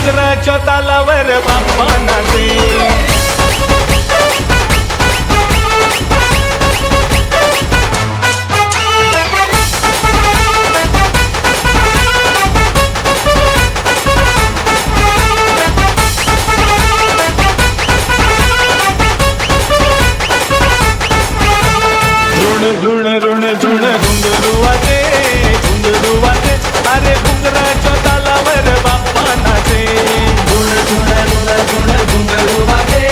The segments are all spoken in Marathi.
घुंगराच्या तालावर बाप्पा नाचे. झुण झुण झुण घुंगरू वाजे, घुंगरू वाजे, अरे घुंगराच्या तालावर बाप्पा नाचे. झुण झुण झुण झुण घुंगरू वाजे,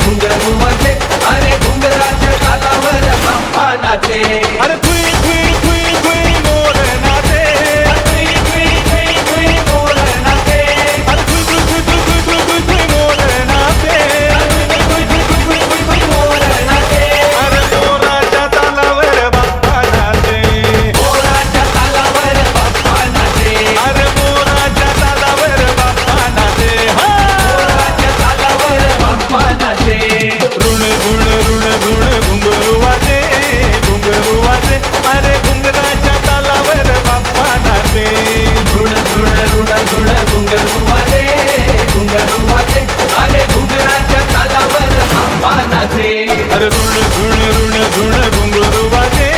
घुंगरू वाजे, अरे घुंगराच्या तालावर बाप्पा नाचे. अरे खुई खुई खुई खुई मोर नाचे, खुई खुई खुई खुई मोर नाचे. अरे खुई खुई खुई खुई खुई खुई खुई मोर नाचे. खुई खुई खुई खुई खुई मोर नाचे. अरे मोराच्या तालावर बाप्पा नाचे. मोराच्या तालावर बाप्पा नाचे. अरे मोराच्या तालावर बाप्पा नाचे. हा मोराच्या तालावर बाप्पा नाचे. ऋण ऋण ऋण ऋण घुंगरू वाजे, घुंगरू वाजे, अरे घुंगराच्या तालावर बाप्पा नाचे. झुण झुण झुण झुण घुंगरू वाजे, घुंगरू वाजे, अरे घुंगराच्या तालावर बाप्पा नाचे. अरे ऋण ऋण ऋण ऋण घुंगरू वाजे,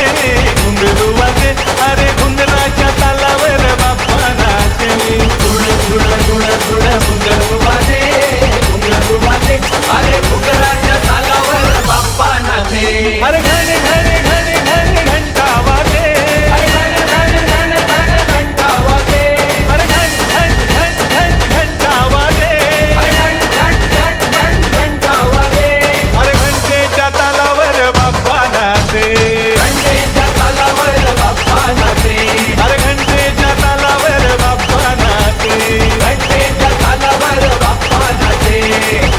घुंगरू वाजे, अरे घुंगराच्या तालावर बाप्पा नाचे. झुण झुण झुण झुण घुंगरू वाजे, घुंगरू वाजे, अरे घुंगराच्या तालावर बाप्पा नाचे. अरे घन घन घन घन घंटा वाजे, अरे घन घन घन घन घंटा वाजे. अरे घन घन घन घन घंटा वाजे. अरे घन घन घन घन घंटा वाजे. अरे घंटेच्या तालावर बाप्पा नाचे. घंटेच्या तालावर बाप्पा नाचे. अरे घंटेच्या तालावर बाप्पा नाचे. घंटेच्या तालावर बाप्पा नाचे.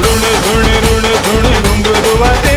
ऋण ऋण ऋण ऋण घुंगरू वाजे,